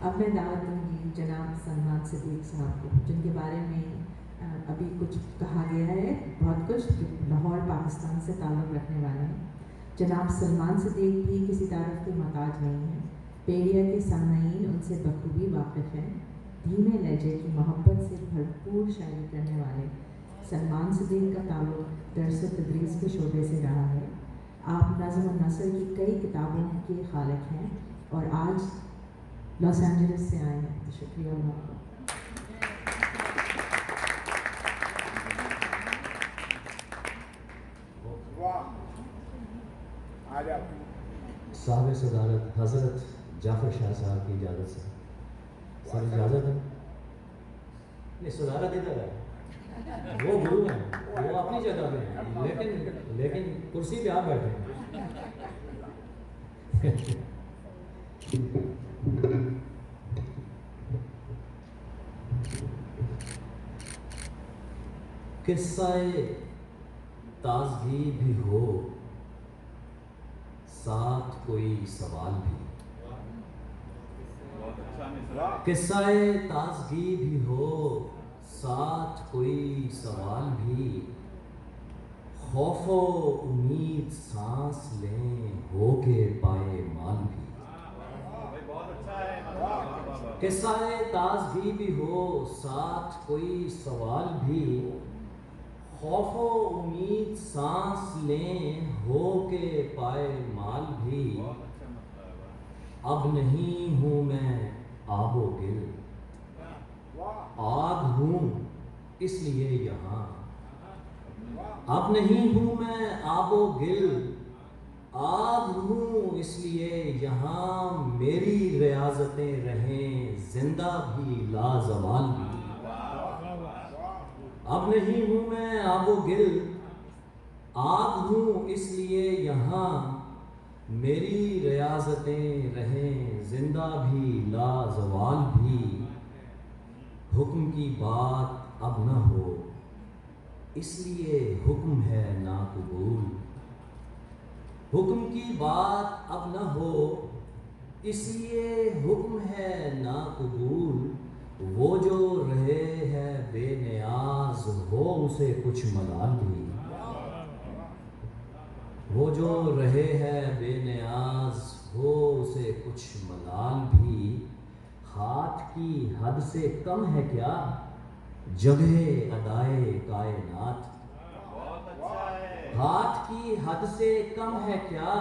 اب میں دعوت دوں گی جناب سلمان صدیق صاحب کو، جن کے بارے میں ابھی کچھ کہا گیا ہے، بہت کچھ، جو لاہور پاکستان سے تعلق رکھنے والے ہیں۔ جناب سلمان صدیق بھی کسی تعارف کے محتاج نہیں ہیں، پیریا کے سامعین ان سے بخوبی واقف ہیں۔ دھیمے لہجے کی محبت سے بھرپور شاعری کرنے والے سلمان صدیق کا تعلق درس و تدریس کے شعبے سے رہا ہے۔ آپ نظم و نثر کی کئی کتابوں کے خالق ہیں اور آج لاس اینجلس سے آئے ہیں، تو شکریہ اللہ کا۔ صاحب صدارت حضرت جعفر شاہ صاحب کی اجازت سے سر اجازت ہے؟ نہیں، صدارت ادھر ہے، وہ گرو ہیں، وہ اپنی جگہ پہ ہیں، لیکن کرسی پہ آپ بیٹھے ہیں۔ قصہ تازگی بھی ہو، ساتھ کوئی سوال بھی، قصہ تازگی بھی ہو، ساتھ کوئی سوال بھی، خوف و امید سانس لیں، ہو کے پائے مال بھی۔ قصہ تازگی بھی ہو، ساتھ کوئی سوال بھی، خوف و امید سانس لیں، ہو کے پائے مال بھی۔ اب نہیں ہوں میں آب و گل، آگ ہوں اس لیے یہاں، اب نہیں ہوں میں آب و گل، آب ہوں اس لیے یہاں، میری ریاضتیں رہیں زندہ بھی لازوال بھی۔ اب نہیں ہوں میں آب و گل، آب ہوں اس لیے یہاں، میری ریاضتیں رہیں زندہ بھی لازوال بھی۔ حکم کی بات اب نہ ہو اس لیے حکم ہے ناقبول، حکم کی بات اب نہ ہو اس لیے حکم ہے ناقبول، وہ جو رہے ہے بے نیاز ہو اسے کچھ ملال بھی، وہ جو رہے ہے بے نیاز ہو اسے کچھ ملال بھی۔ ہاتھ کی حد سے کم ہے کیا جگہ ادائے کائنات، ہاتھ کی حد سے کم ہے کیا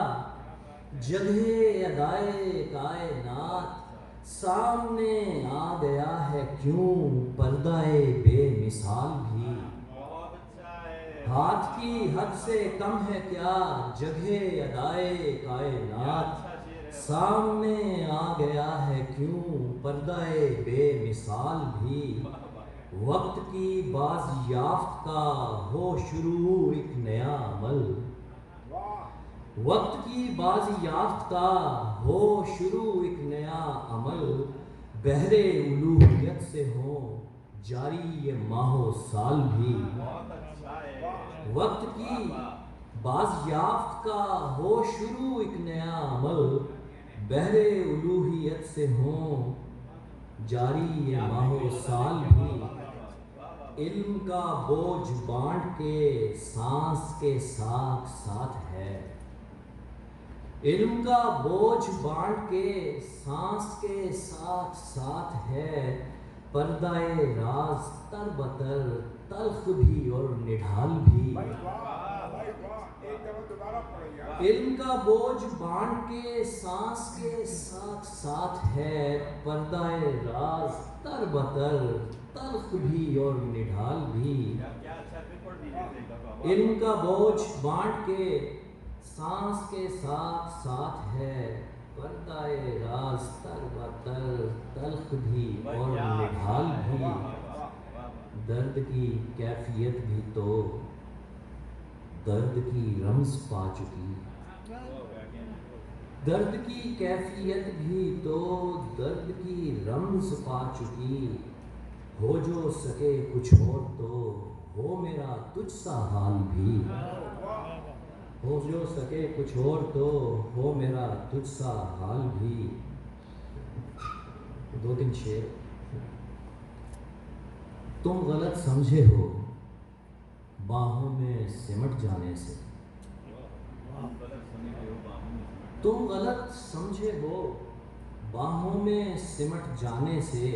جگہ ادائے کائنات، سامنے آ گیا ہے کیوں پردہ بے مثال بھی، ہاتھ کی حد سے کم ہے کیا جگہ ادائے کائنات، سامنے آ گیا ہے کیوں پردہ بے مثال بھی۔ وقت کی بازیافت کا ہو شروع ایک نیا عمل، وقت کی بازیافت کا ہو شروع ایک نیا عمل، بحر الوہیت سے ہو جاری یہ ماہ و سال بھی، وقت کی بازیافت کا ہو شروع ایک نیا عمل، بحر الوہیت سے ہو جاری یہ ماہ و سال بھی۔ علم کا بوجھ بانٹ کے سانس کے ساتھ ساتھ ہے، علم کا بوجھ بانٹ کے سانس کے ساتھ ساتھ ہے، پردہ راز تر بتر تلخ بھی اور نڈھال بھی، علم کا بوجھ بانٹ کے سانس کے ساتھ ساتھ ہے، پردہ راز تر بتر تلخ بھی اور نڈھال بھی۔ علم کا بوجھ بانٹ کے سانس کے ساتھ ساتھ ہے، پردہ راز تر بتر تلخ بھی اور نڈھال بھی۔ درد کی کیفیت بھی تو درد کی رمز پا چکی، درد کی کیفیت بھی تو درد کی رمز پا چکی، ہو جو سکے کچھ اور تو ہو میرا تجھ سا حال بھی، ہو جو سکے کچھ اور تو ہو میرا تجھ سا حال بھی۔ دو تین شعر. تم غلط سمجھے ہو باہوں میں سمٹ جانے سے, تم غلط سمجھے ہو باہوں میں سمٹ جانے سے,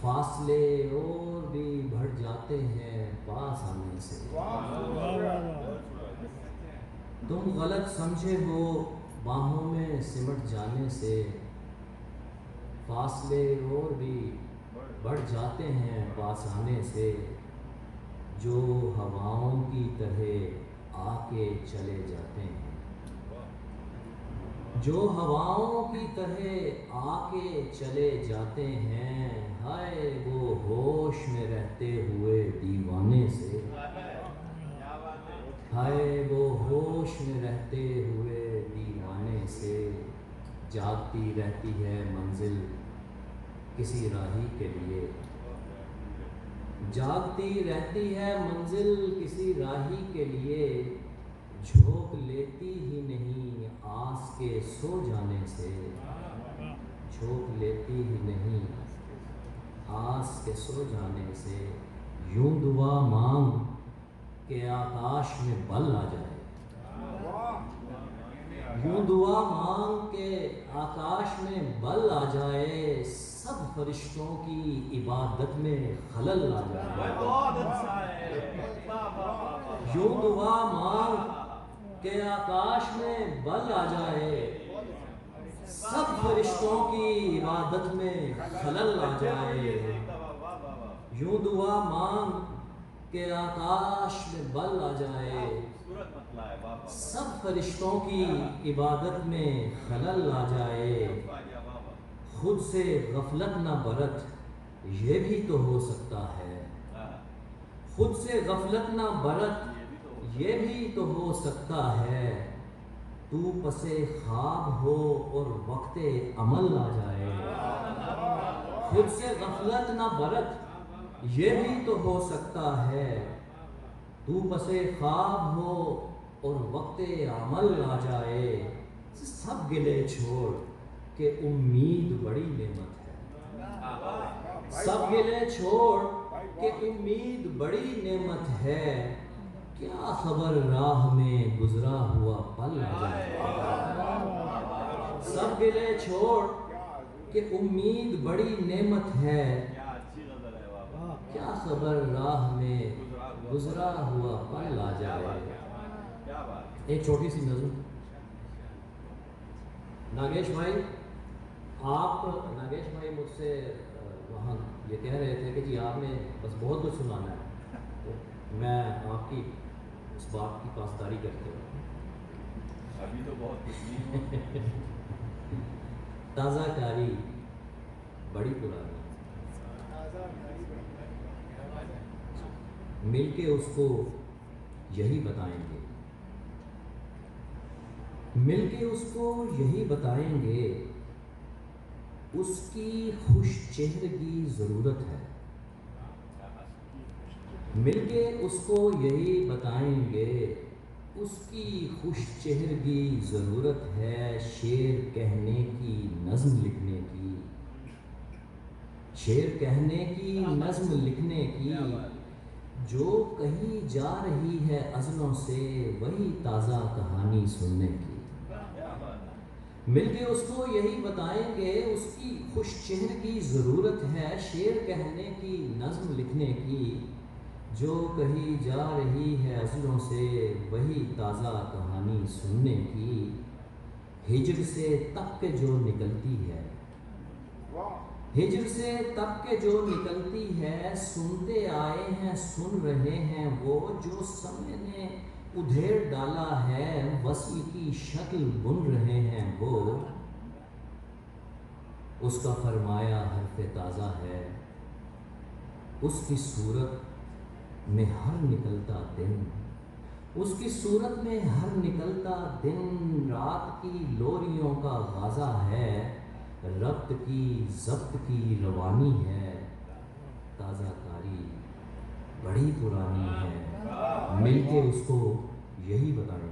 فاصلے اور بھی بڑھ جاتے ہیں پاس آنے سے. تم غلط سمجھے ہو باہوں میں سمٹ جانے سے, فاصلے اور بھی بڑھ جاتے ہیں پاس آنے سے, جو ہواؤں کی طرح آ کے چلے جاتے ہیں, جو ہواؤں کی طرح آ کے چلے جاتے ہیں, ہائے وہ ہوش میں رہتے ہوئے دیوانے سے, ہائے وہ ہوش میں رہتے ہوئے دیوانے سے. جاگتی رہتی ہے منزل کسی راہی کے لیے, جاگتی رہتی ہے منزل کسی راہی کے لیے, جھونک لیتی ہی نہیں آس کے سو جانے سے, جھونک لیتی ہی نہیں آس کے سو جانے سے. یوں دعا مانگ کہ آکاش میں بل آ جائے, یوں دعا مانگ کہ آکاش میں بل آ جائے, سب فرشتوں کی عبادت میں خلل آ جائے. یوں دعا مانگ کہ آکاش میں بل آ جائے, سب فرشتوں کی عبادت میں خلل آ جائے. یوں دعا مانگ کہ آکاش میں بل آ جائے, سب فرشتوں کی عبادت میں خلل آ جائے. خود سے غفلت نہ برت یہ بھی تو ہو سکتا ہے, خود سے غفلت نہ برت یہ بھی تو ہو سکتا ہے, تو پسے خواب ہو اور وقت عمل آ جائے. خود سے غفلت نہ برت یہ بھی تو ہو سکتا ہے, تو پسے خواب ہو اور وقت عمل آ جائے. سب گلے چھوڑ کہ امید بڑی نعمت ہے, سب گلے چھوڑ کہ امید بڑی نعمت ہے, کیا خبر راہ میں گزرا ہوا پل آ جائے. سب گلے چھوڑ کہ امید بڑی نعمت ہے, کیا خبر راہ میں گزرا ہوا پل آ جائے. ایک چھوٹی سی نظم. ناگیش بھائی ناگیش بھائی مجھ سے وہاں یہ کہہ رہے تھے کہ جی آپ نے بس بہت کچھ سنانا ہے, تو میں آپ کی اس بات کی پاسداری کرتے ہوں. ابھی تو بہت کچھ تازہ کاری بڑی پرانی, مل کے اس کو یہی بتائیں گے, مل کے اس کو یہی بتائیں گے, اس کی خوش چہرگی ضرورت ہے. مل کے اس کو یہی بتائیں گے, اس کی خوش چہرگی ضرورت ہے. شعر کہنے کی نظم لکھنے کی, شعر کہنے کی نظم لکھنے کی, جو کہیں جا رہی ہے عزلوں سے وہی تازہ کہانی سننے کی. مل کے اس کو یہی بتائیں گے, اس کی خوش چہرگی ضرورت ہے. شعر کہنے کی نظم لکھنے کی, جو کہیں جا رہی ہے عزلوں سے وہی تازہ کہانی سننے کی. ہجر سے تب کے جو نکلتی ہے, ہجر سے تب کے جو نکلتی ہے, سنتے آئے ہیں سن رہے ہیں وہ, جو سمے نے ادھیڑ ڈالا ہے وصل کی شکل بن رہے ہیں وہ. اس کا فرمایا حرف تازہ ہے, اس کی صورت میں ہر نکلتا دن, اس کی صورت میں ہر نکلتا دن. رات کی لوریوں کا غازہ ہے, ربط کی ضبط کی روانی ہے. تازہ کاری بڑی پرانی ہے, مل کے اس کو یہی بتائیں گے.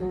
2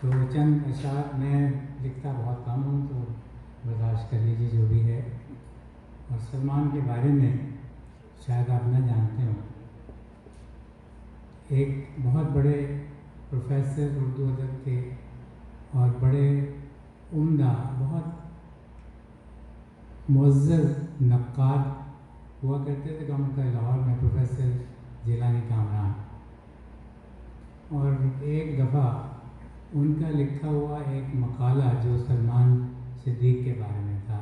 تو چند اشعار، میں لکھتا بہت کم ہوں تو برداشت کر لیجیے جو بھی ہے. اور سلمان کے بارے میں شاید آپ نہ جانتے ہوں، ایک بہت بڑے پروفیسر اردو ادب کے اور بڑے عمدہ، بہت معزز نقاد ہوا کرتے تھے گورنمنٹ کا لاہور میں، پروفیسر جیلانی کامران. اور ایک دفعہ ان کا لکھا ہوا ایک مقالہ جو سلمان صدیق کے بارے میں تھا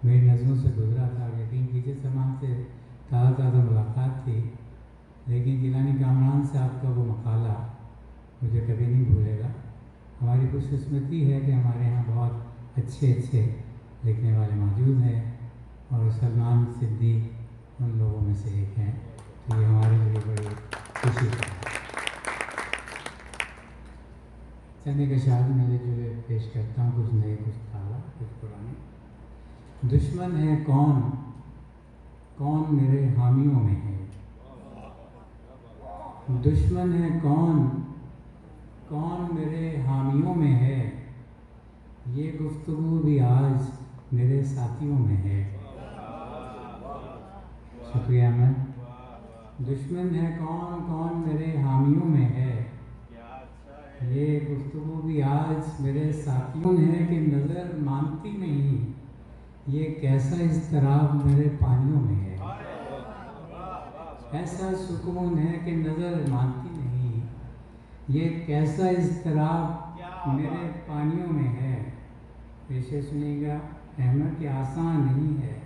میری نظروں سے گزرا تھا. اور یقین کیجیے سلمان سے تازہ ملاقات تھی، لیکن جیلانی کامران صاحب کا وہ مقالہ مجھے کبھی نہیں بھولے گا. ہماری خوش قسمتی ہے کہ ہمارے یہاں بہت اچھے لکھنے والے موجود ہیں، اور سلمان صدیق ان لوگوں میں سے ایک ہیں. تو یہ ہمارے لیے بڑی خوشی ہے. چند کے شاعری ملے جلے پیش کرتا ہوں، کچھ نئے، کچھ تازہ، کچھ پرانے. دشمن ہے کون، کون میرے حامیوں میں ہے. دشمن ہے کون، کون میرے حامیوں میں ہے. یہ گفتگو بھی آج میرے ساتھیوں میں ہے. شکریہ. میں دشمن ہے کون، کون میرے حامیوں میں ہے. یہ گفتگو بھی آج میرے ساتھیوں ہے کہ نظر مانتی نہیں. یہ کیسا اضطراب میرے پانیوں میں ہے. ایسا سکون ہے کہ نظر مانتی نہیں. یہ کیسا اضطراب میرے پانیوں میں ہے. پیشے سنیے گا احمد کہ آسان نہیں ہے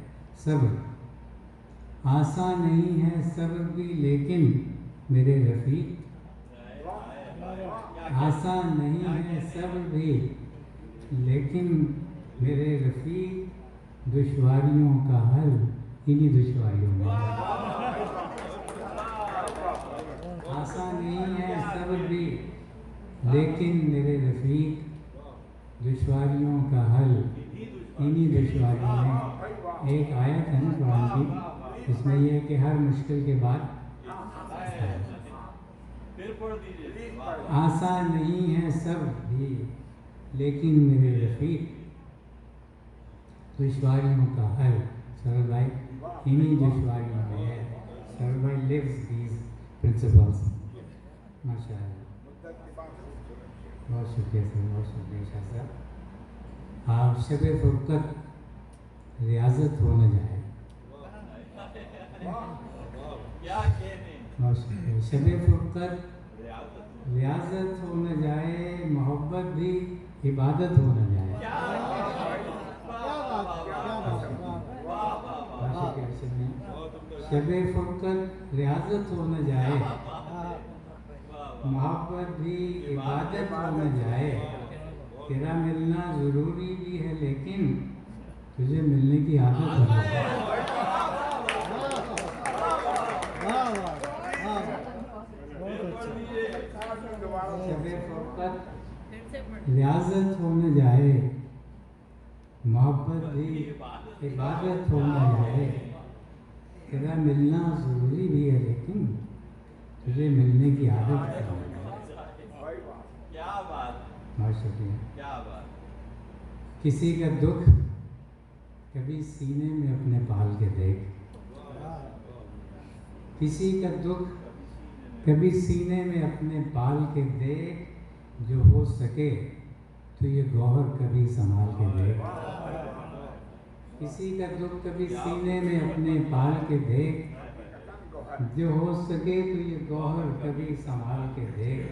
صبر، آسان نہیں ہے صبر بھی لیکن میرے رفیق. آسان نہیں ہے صبر بھی لیکن میرے رفیق. دشواریوں کا حل انہی دشواریوں میں ہے. آسان نہیں ہے صبر بھی لیکن میرے رفیق. دشواریوں کا حل انہی دشواریوں میں. ایک آیت ہے نا قرآن کی، اس میں یہ ہے کہ ہر مشکل کے بعد آسان نہیں ہے صبر بھی لیکن میرے رفیق. دشواریوں کا حل سرور بھائی انہی دشواریوں میں ہے. سرور بھائی lives these principles. ماشاء اللہ، بہت شکریہ سر، بہت شکریہ شاہ صاحب. آپ شب فرقت ریاضت ہو نہ جائے. بہت شکریہ. شب فرقت ریاضت ہو نہ جائے، محبت بھی عبادت ہو نہ جائے. شب فرقت ریاضت ہو نہ جائے، محبت بھی عبادت ہو نہ جائے. تیرا ملنا ضروری بھی ہے لیکن تجھے ملنے کی عادت ہو جائے. شب فرقت ریاضت ہو نہ جائے، محبت بھی عبادت ہو نہ جائے. تیرا ملنا ضروری بھی ہے لیکن تجھے ملنے کی عادت ہو جائے. بہت شکریہ. کسی کا دکھ کبھی سینے میں اپنے پال کے دیکھ. کسی کا دکھ کبھی سینے میں اپنے پال کے دیکھ. جو ہو سکے تو یہ گوہر کبھی سنبھال کے دیکھ. کسی کا دکھ کبھی سینے میں اپنے پال کے دیکھ. جو ہو سکے تو یہ گوہر کبھی سنبھال کے دیکھ.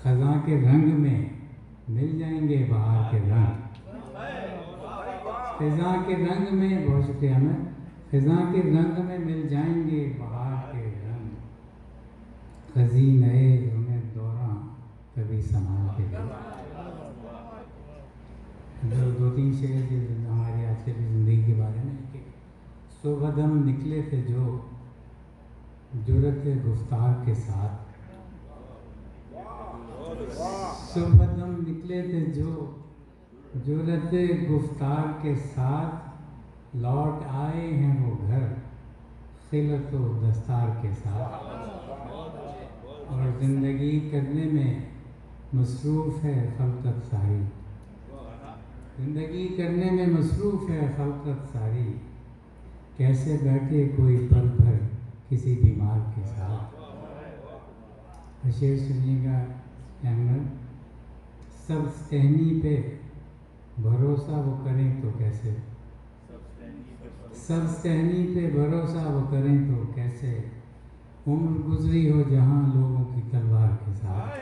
خزاں کے رنگ میں مل جائیں گے بہار کے رنگ. خزاں کے رنگ میں، بہت شکریہ میں، خزاں کے رنگ میں مل جائیں گے بہار کے رنگ. خزیں نئے ہمیں دوراں کبھی سنبھال کے دیکھ. دو تین شعر کے ہماری آج کل کی زندگی کے بارے میں کہ صبح دم نکلے تھے جو جرأت گفتار کے ساتھ. صبح دم نکلے تھے جو جرأت گفتار کے ساتھ. لوٹ آئے ہیں وہ گھر خلعت و دستار کے ساتھ. اور زندگی کرنے میں مصروف ہے خلقت ساری، زندگی کرنے میں مصروف ہے خلقت ساری، کیسے بیٹھے کوئی پل بھر کسی بیمار کے ساتھ۔ شعر سنیے گا احمد۔ سب ٹہنی پہ بھروسہ وہ کریں تو کیسے، سب ٹہنی پہ بھروسہ وہ کریں تو کیسے، عمر گزری ہو جہاں لوگوں کی تلوار کے ساتھ۔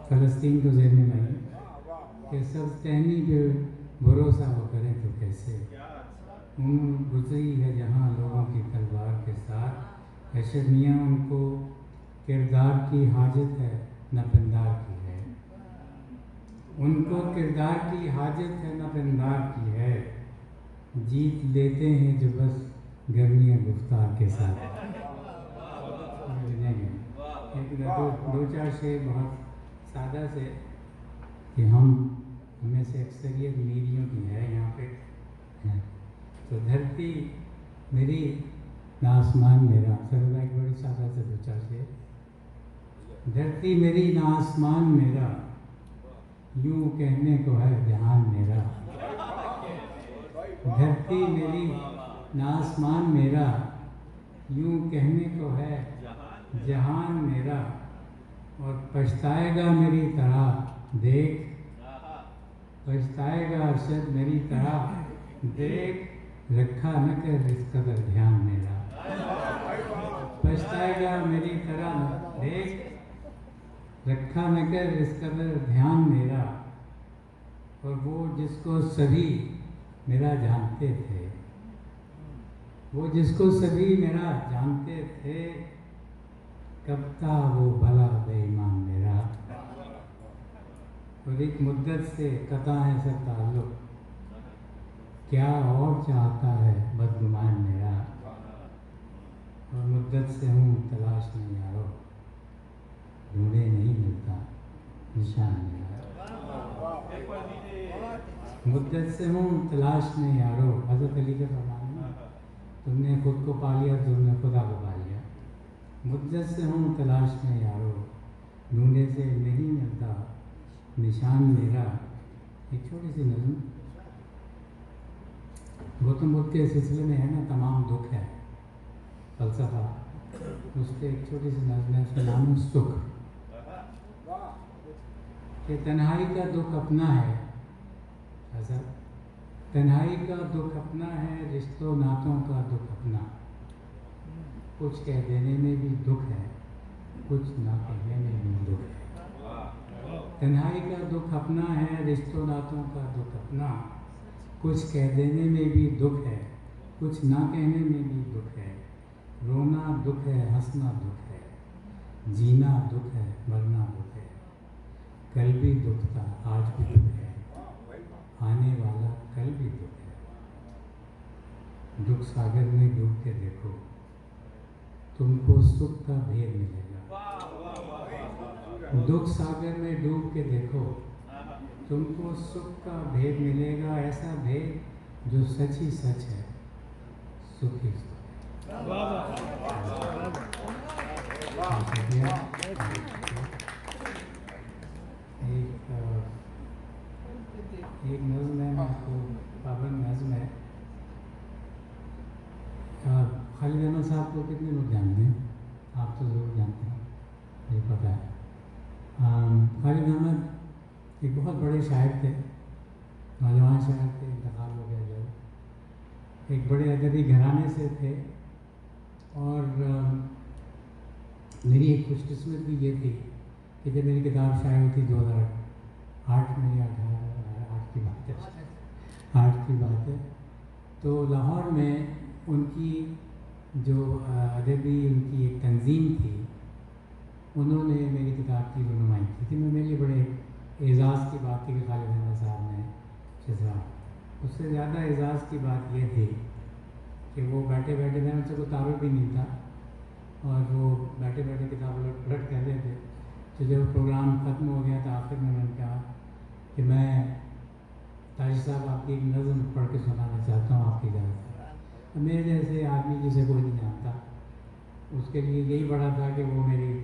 فلسطین کو ذہن میں آئی کہ سب ٹہنی پہ بھروسہ وہ کریں تو کیسے، عمر گزری ہے جہاں لوگوں کی تلوار کے ساتھ۔ ارشد میاں ان کو کردار کی حاجت ہے نہ پندار کی ہے، ان کو کردار کی حاجت ہے نہ پندار کی ہے، جیت لیتے ہیں جو بس گرمی گفتار کے ساتھ۔ دو چار شعر بہت سادہ سے کہ ہمیں سے اکثریت میریوں کی ہے یہاں پہ۔ تو دھرتی میری نہ آسمان میرا، سر ایک بڑی سادہ سے دو چار شعر۔ دھرتی میری نہ آسمان میرا، یوں کہنے کو ہے جہان میرا، دھرتی میری نہ آسمان میرا، یوں کہنے کو ہے جہان میرا، اور پچھتائے گا میری طرح دیکھ، پچھتائے گا ارشد میری طرح دیکھ، رکھا نہ کر اس قدر دھیان میرا، پچھتائے گا میری طرح دیکھ، رکھا نہ کر اس قدر دھیان میرا، اور وہ جس کو سبھی میرا جانتے تھے، وہ جس کو سبھی میرا جانتے تھے، کب تھا وہ بھلا بے ایمان میرا، اور ایک مدت سے قطع ہے سب تعلق، کیا اور چاہتا ہے بدگمان میرا، اور مدت سے ہوں تلاش میں یارو، ڈھونڈے نہیں ملتا نشان میرا، مدت سے ہوں تلاش میں یارو۔ حضرت علی کا فرمان ہے، تم نے خود کو پا لیا تم نے خدا کو پا لیا، مدت سے ہوں تلاش میں یارو، ڈھونڈے سے نہیں ملتا نشان میرا۔ ایک چھوٹی سی نظم گوتم بدھ کے سلسلے میں ہے نا، تمام دکھ ہے فلسفہ، اس پہ ایک چھوٹی سی نظم ہے، اس کا نام ہے سکھ، کہ تنہائی کا دکھ اپنا ہے، ایسا تنہائی کا دکھ اپنا ہے، رشتوں ناتوں کا دکھ اپنا، کچھ کہہ دینے میں بھی دکھ ہے، کچھ نہ کہنے میں بھی دکھ ہے، تنہائی کا دکھ اپنا ہے، رشتوں ناتوں کا دکھ اپنا، کچھ کہہ دینے میں بھی دکھ ہے، کچھ نہ کہنے میں بھی دکھ ہے، رونا دکھ ہے ہنسنا دکھ ہے، جینا دکھ ہے مرنا دکھ ہے، کل بھی دکھ تھا آج بھی دکھ ہے، آنے والا کل بھی دکھ ہے، دکھ ساگر میں ڈوب کے دیکھو تم کو سکھ کا بھید ملے گا، دکھ ساگر میں ڈوب کے دیکھو تم کو سکھ کا بھید ملے گا، ایسا بھید جو سچ ہی سچ ہے، سکھ ہی سکھ ہے۔ ایک نظم ہے، آپ کو پابند نظم ہے، خالد احمد صاحب کو کتنے لوگ جانتے ہیں؟ آپ تو ضرور جانتے ہیں، مجھے پتہ ہے۔ خالد احمد ایک بہت بڑے شاعر تھے، نوجوان شاعر تھے، انتقال ہو گیا جو، ایک بڑے ادبی گھرانے سے تھے، اور میری ایک خوش قسمتی یہ تھی کہ جب میری کتاب شائع ہوئی تھی 2008 میں یا 8 کی بات ہے، 8 کی بات ہے، تو لاہور میں ان کی جو ادبی ان کی ایک تنظیم تھی، انہوں نے میری کتاب کی رونمائی کی تھی۔ میرے لیے بڑے اعزاز کی بات تھی کہ خالد احمد صاحب نے شزرا، اس سے زیادہ اعزاز کی بات یہ تھی کہ وہ بیٹھے بیٹھے میں ان سے کوئی تعارف بھی نہیں تھا، اور وہ بیٹھے بیٹھے کتاب الٹ پلٹ کر رہے تھے، تو جب پروگرام ختم ہو گیا تو آخر میں نے کہا کہ میں تاجر صاحب آپ کی ایک نظم پڑھ کے سنانا چاہتا ہوں، آپ کی اجازت ہے۔ میرے جیسے آدمی جسے کوئی نہیں جانتا، اس کے لیے یہی بڑا تھا کہ وہ میری